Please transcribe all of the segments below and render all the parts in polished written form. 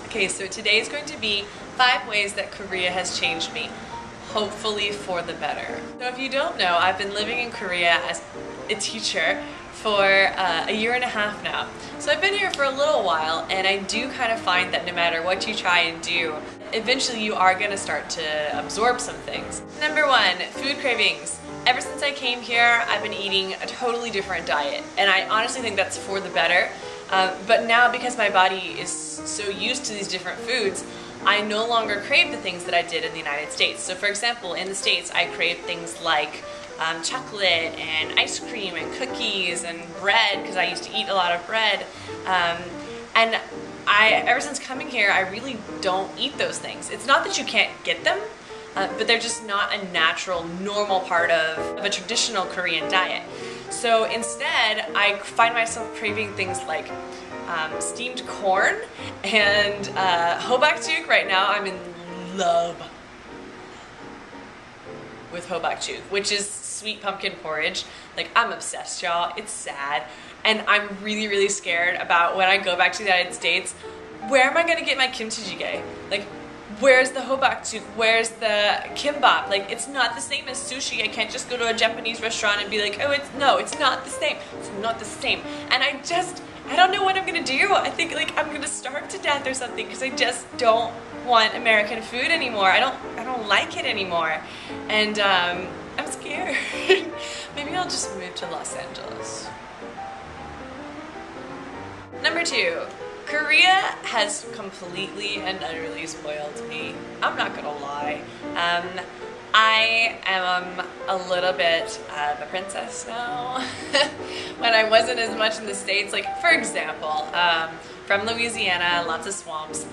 Okay, so today is going to be 5 ways that Korea has changed me, hopefully for the better. So if you don't know, I've been living in Korea as a teacher for a year and a half now. So I've been here for a little while, and I do kind of find that no matter what you try and do, eventually you are going to start to absorb some things. Number 1, food cravings. Ever since I came here, I've been eating a totally different diet, and I honestly think that's for the better. But now, because my body is so used to these different foods, I no longer crave the things that I did in the United States. So for example, in the States, I crave things like chocolate and ice cream and cookies and bread, because I used to eat a lot of bread. And ever since coming here, I really don't eat those things. It's not that you can't get them, but they're just not a natural, normal part of a traditional Korean diet. So instead, I find myself craving things like steamed corn and hobakjuk. Right now, I'm in love with hobakjuk, which is sweet pumpkin porridge. Like, I'm obsessed, y'all. It's sad. And I'm really, really scared about when I go back to the United States, where am I going to get my kimchi jjigae? Like, where's the hobakjuk? Where's the kimbap? Like, it's not the same as sushi. I can't just go to a Japanese restaurant and be like, oh, it's not the same. It's not the same. And I don't know what I'm gonna do. I think like I'm gonna starve to death or something, because I just don't want American food anymore. I don't like it anymore. And I'm scared. Maybe I'll just move to Los Angeles. Number 2. Korea has completely and utterly spoiled me. I'm not gonna lie. I am a little bit of a princess now. When I wasn't as much in the States, like for example, from Louisiana, lots of swamps,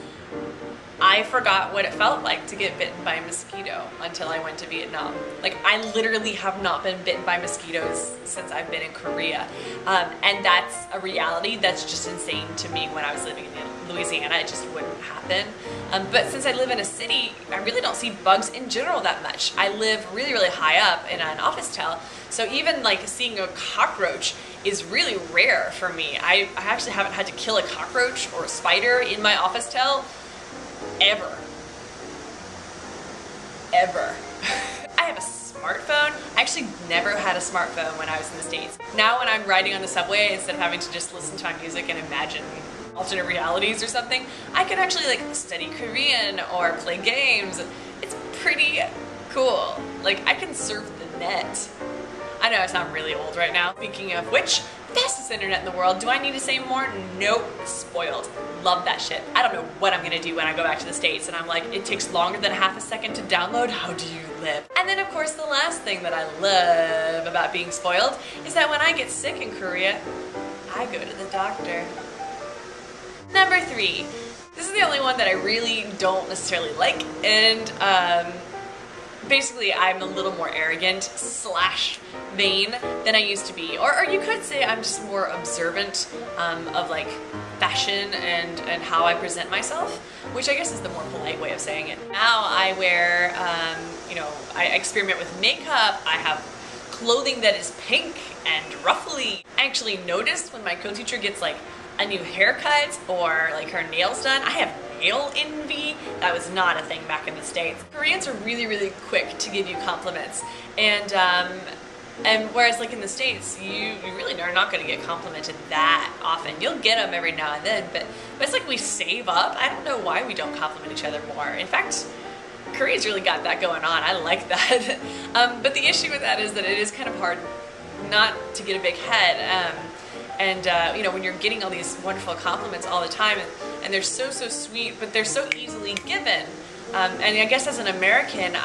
I forgot what it felt like to get bitten by a mosquito until I went to Vietnam. Like, I literally have not been bitten by mosquitoes since I've been in Korea. And that's a reality that's just insane to me. When I was living in Louisiana, it just wouldn't happen. But since I live in a city, I really don't see bugs in general that much. I live really, really high up in an office tower, so even like seeing a cockroach is really rare for me. I actually haven't had to kill a cockroach or a spider in my office tower ever. I have a smartphone. I actually never had a smartphone when I was in the States. Now when I'm riding on the subway, instead of having to just listen to my music and imagine alternate realities or something, I can actually like study Korean or play games. It's pretty cool. Like, I can surf the net. I know I sound really old right now. Speaking of which, fastest internet in the world. Do I need to say more? Nope. Spoiled. Love that shit. I don't know what I'm gonna do when I go back to the States and I'm like, it takes longer than half a second to download. How do you live? And then of course the last thing that I love about being spoiled is that when I get sick in Korea, I go to the doctor. Number 3. This is the only one that I really don't necessarily like, and basically I'm a little more arrogant / vain than I used to be, or you could say I'm just more observant of like fashion and how I present myself, which I guess is the more polite way of saying it. Now I wear, I experiment with makeup. I have clothing that is pink and ruffly. I actually noticed when my co-teacher gets like a new haircut or like her nails done, I have nail envy. That was not a thing back in the States. Koreans are really, really quick to give you compliments, and whereas like in the States, you really are not going to get complimented that often. You'll get them every now and then, but it's like we save up. I don't know why we don't compliment each other more. In fact, Korea's really got that going on. I like that. But the issue with that is that it is kind of hard not to get a big head. When you're getting all these wonderful compliments all the time, and they're so sweet, but they're so easily given. And I guess as an American,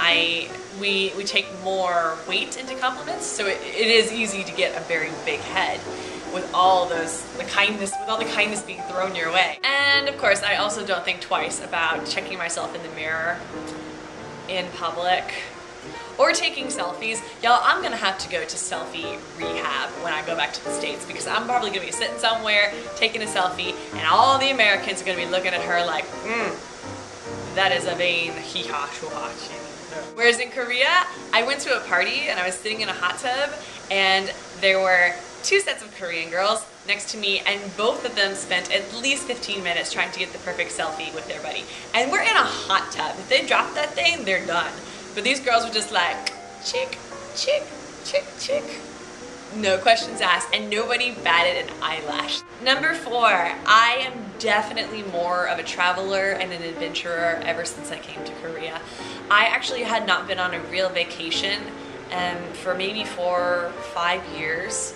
we take more weight into compliments, so it is easy to get a very big head with all the kindness being thrown your way. And of course, I also don't think twice about checking myself in the mirror in public or taking selfies. Y'all, I'm gonna have to go to selfie rehab when I go back to the States, because I'm probably gonna be sitting somewhere taking a selfie and all the Americans are gonna be looking at her like, that is a vain hee-haw, shoo-ha. Whereas in Korea, I went to a party and I was sitting in a hot tub and there were two sets of Korean girls next to me, and both of them spent at least 15 minutes trying to get the perfect selfie with their buddy. And we're in a hot tub. If they drop that thing, they're done. But these girls were just like, chick, chick, chick, chick. No questions asked, and nobody batted an eyelash. Number 4, I am definitely more of a traveler and an adventurer ever since I came to Korea. I actually had not been on a real vacation for maybe 4 or 5 years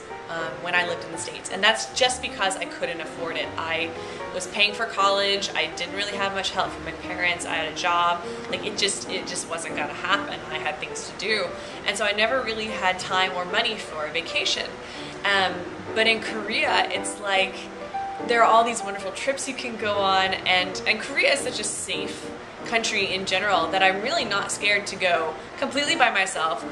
when I lived in the States, and that's just because I couldn't afford it. I was paying for college, I didn't really have much help from my parents, I had a job, like it just wasn't gonna happen. I had things to do, and so I never really had time or money for a vacation. But in Korea, it's like there are all these wonderful trips you can go on, and Korea is such a safe country in general that I'm really not scared to go completely by myself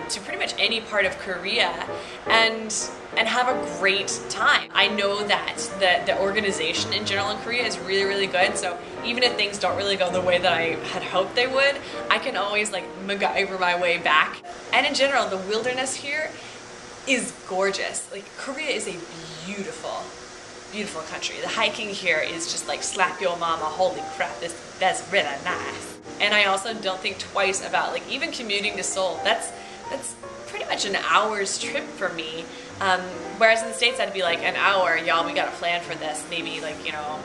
to pretty much any part of Korea and have a great time. I know that the organization in general in Korea is really, really good, so even if things don't really go the way that I had hoped they would, I can always like MacGyver my way back. And in general, the wilderness here is gorgeous. Like, Korea is a beautiful country. The hiking here is just like slap your mama, holy crap, that's really nice. And I also don't think twice about like even commuting to Seoul. That's pretty much an hour's trip for me. Whereas in the States I'd be like, an hour, y'all, we got a plan for this. Maybe like, you know,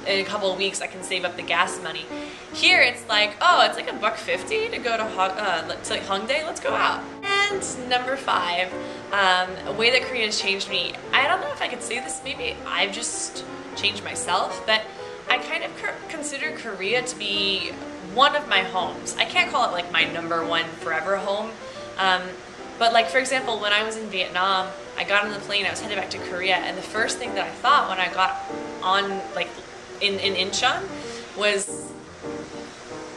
in a couple of weeks I can save up the gas money. Here it's like, oh, it's like $1.50 to go to Hongdae, let's go out. And number 5, a way that Korea has changed me. I don't know if I could say this, maybe I've just changed myself, but I kind of consider Korea to be one of my homes. I can't call it like my #1 forever home, but like for example, when I was in Vietnam, I got on the plane, I was headed back to Korea, and the first thing that I thought when I got on like in Incheon was,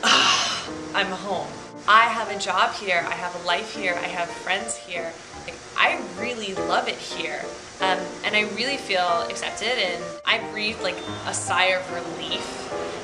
I'm home. I have a job here, I have a life here, I have friends here. Like, I really love it here. And I really feel accepted, and I breathed like a sigh of relief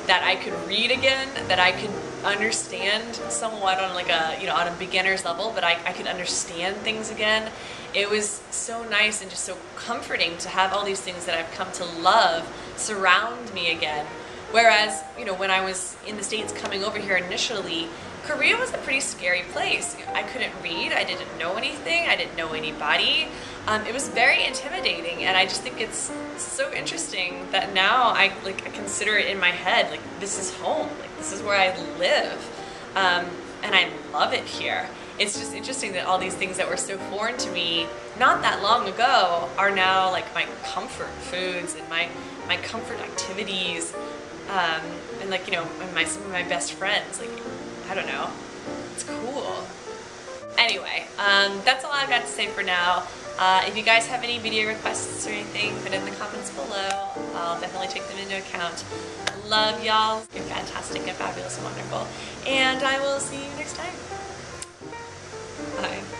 that I could read again, that I could understand somewhat on like a, you know, on a beginner's level, but I could understand things again. It was so nice and just so comforting to have all these things that I've come to love surround me again. Whereas, you know, when I was in the States coming over here initially, Korea was a pretty scary place. I couldn't read, I didn't know anything, I didn't know anybody. It was very intimidating, and I just think it's so interesting that now I consider it in my head, like this is home, like this is where I live, and I love it here. It's just interesting that all these things that were so foreign to me not that long ago are now like my comfort foods and my comfort activities, and like, you know, some of my best friends. Like, I don't know, it's cool. Anyway, that's all I've got to say for now. If you guys have any video requests or anything, put it in the comments below. I'll definitely take them into account. Love y'all. You're fantastic and fabulous and wonderful. And I will see you next time. Bye.